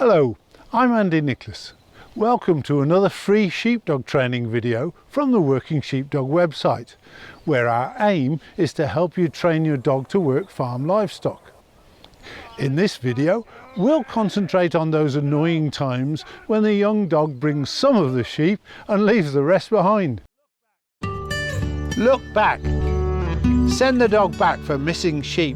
Hello, I'm Andy Nicholas. Welcome to another free sheepdog training video from the Working Sheepdog website, where our aim is to help you train your dog to work farm livestock. In this video, we'll concentrate on those annoying times when the young dog brings some of the sheep and leaves the rest behind. Look back. Send the dog back for missing sheep.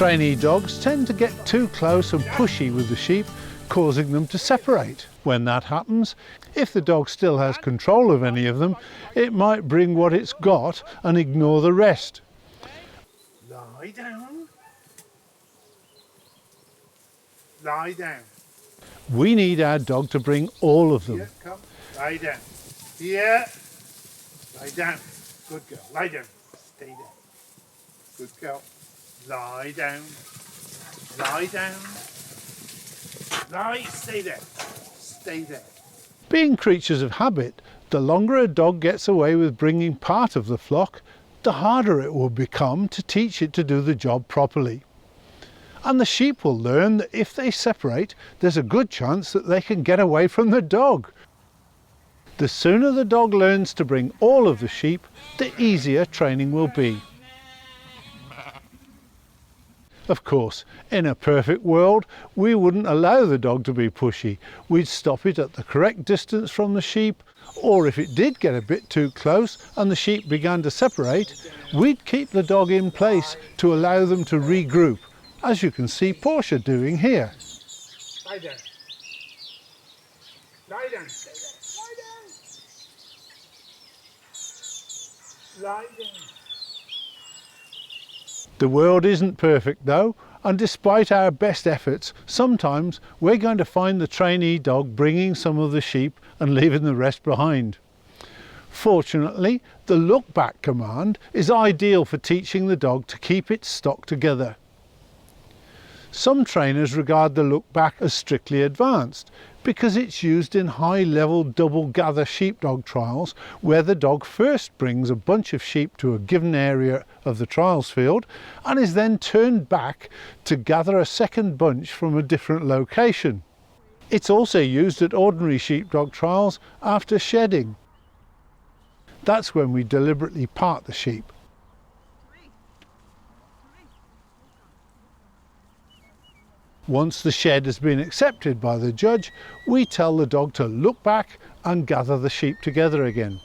Trainee dogs tend to get too close and pushy with the sheep, causing them to separate. When that happens, if the dog still has control of any of them, it might bring what it's got and ignore the rest. Lie down. Lie down. We need our dog to bring all of them. Here, come. Lie down. Here. Lie down. Good girl. Lie down. Stay there. Good girl. Lie down. Lie down. Lie. Stay there. Stay there. Being creatures of habit, the longer a dog gets away with bringing part of the flock, the harder it will become to teach it to do the job properly. And the sheep will learn that if they separate, there's a good chance that they can get away from the dog. The sooner the dog learns to bring all of the sheep, the easier training will be. Of course, in a perfect world, we wouldn't allow the dog to be pushy. We'd stop it at the correct distance from the sheep, or if it did get a bit too close and the sheep began to separate, we'd keep the dog in place to allow them to regroup, as you can see Portia doing here. Lie down. Lie down. Lie down. The world isn't perfect though, and despite our best efforts, sometimes we're going to find the trainee dog bringing some of the sheep and leaving the rest behind. Fortunately, the look back command is ideal for teaching the dog to keep its stock together. Some trainers regard the look back as strictly advanced because it's used in high-level double gather sheepdog trials where the dog first brings a bunch of sheep to a given area of the trials field and is then turned back to gather a second bunch from a different location. It's also used at ordinary sheepdog trials after shedding. That's when we deliberately part the sheep. Once the shed has been accepted by the judge, we tell the dog to look back and gather the sheep together again.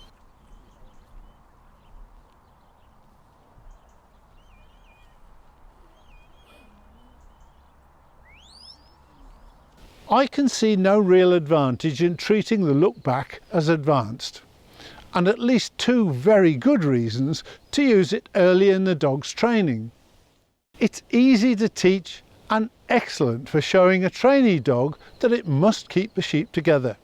I can see no real advantage in treating the look back as advanced, and at least two very good reasons to use it early in the dog's training. It's easy to teach and excellent for showing a trainee dog that it must keep the sheep together.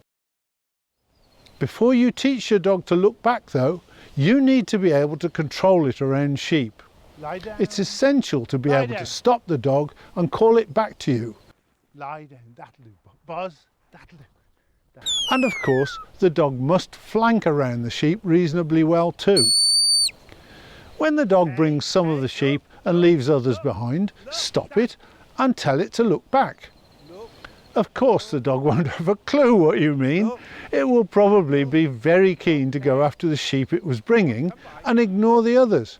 Before you teach your dog to look back though, you need to be able to control it around sheep. Lie down. It's essential to be Lie able down. to stop the dog and call it back to you. Lie down. That'll do. Buzz. That'll do. And of course, the dog must flank around the sheep reasonably well too. When the dog brings some of the sheep and leaves others behind, stop it and tell it to look back. Of course the dog won't have a clue what you mean. It will probably be very keen to go after the sheep it was bringing and ignore the others.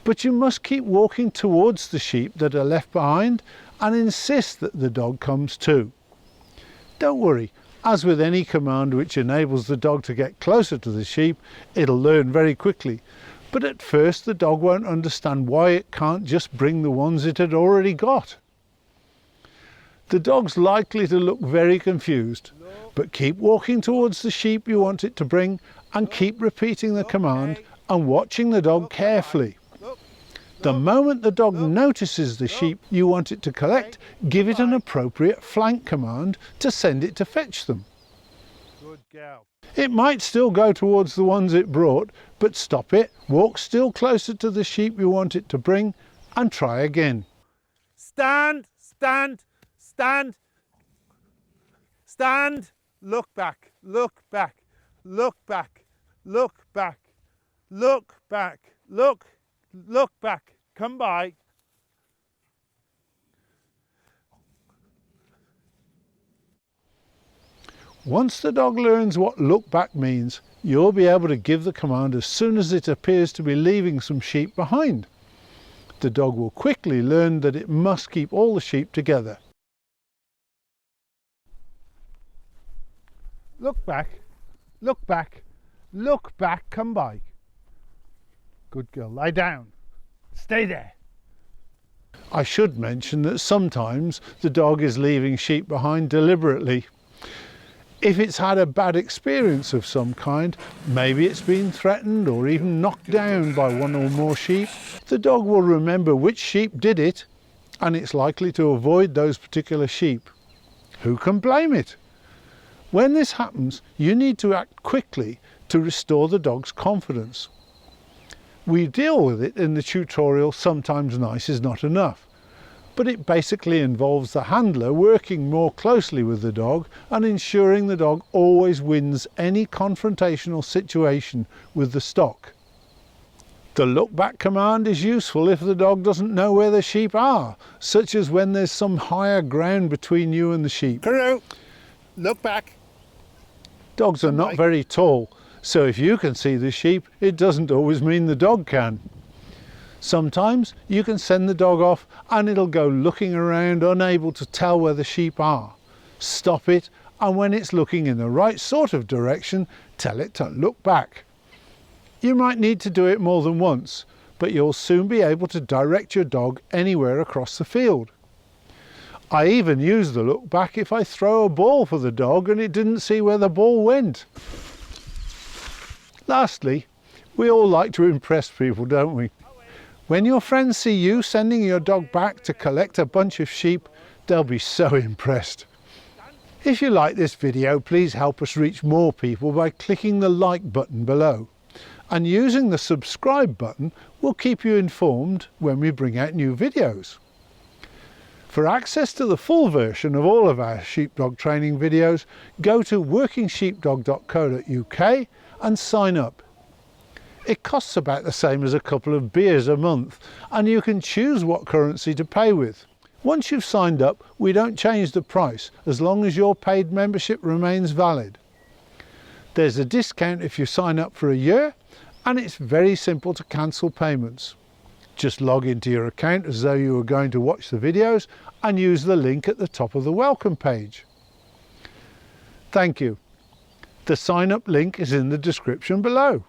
But you must keep walking towards the sheep that are left behind and insist that the dog comes too. Don't worry, as with any command which enables the dog to get closer to the sheep, it'll learn very quickly. But at first the dog won't understand why it can't just bring the ones it had already got. The dog's likely to look very confused, but keep walking towards the sheep you want it to bring and keep repeating the command and watching the dog carefully. The moment the dog notices the sheep you want it to collect, give it an appropriate flank command to send it to fetch them. Good girl. It might still go towards the ones it brought, but stop it, walk still closer to the sheep you want it to bring and try again. Stand. Stand. Stand. Stand. Look back. Look back. Look back. Look back. Look back. Look back. Come by. Once the dog learns what look back means, you'll be able to give the command as soon as it appears to be leaving some sheep behind. The dog will quickly learn that it must keep all the sheep together. Look back, look back, look back, come by. Good girl, lie down, stay there. I should mention that sometimes the dog is leaving sheep behind deliberately. If it's had a bad experience of some kind, maybe it's been threatened or even knocked down by one or more sheep, the dog will remember which sheep did it, and it's likely to avoid those particular sheep. Who can blame it? When this happens, you need to act quickly to restore the dog's confidence. We deal with it in the tutorial Sometimes Nice is Not Enough, but it basically involves the handler working more closely with the dog and ensuring the dog always wins any confrontational situation with the stock. The look back command is useful if the dog doesn't know where the sheep are, such as when there's some higher ground between you and the sheep. Kuro, look back. Dogs are not very tall, so if you can see the sheep, it doesn't always mean the dog can. Sometimes you can send the dog off and it'll go looking around, unable to tell where the sheep are. Stop it, and when it's looking in the right sort of direction, tell it to look back. You might need to do it more than once, but you'll soon be able to direct your dog anywhere across the field. I even use the look back if I throw a ball for the dog and it didn't see where the ball went. Lastly, we all like to impress people, don't we? When your friends see you sending your dog back to collect a bunch of sheep, they'll be so impressed. If you like this video, please help us reach more people by clicking the like button below. And using the subscribe button will keep you informed when we bring out new videos. For access to the full version of all of our sheepdog training videos, go to workingsheepdog.co.uk and sign up. It costs about the same as a couple of beers a month, and you can choose what currency to pay with. Once you've signed up, we don't change the price as long as your paid membership remains valid. There's a discount if you sign up for a year, and it's very simple to cancel payments. Just log into your account as though you were going to watch the videos and use the link at the top of the welcome page. Thank you. The sign up link is in the description below.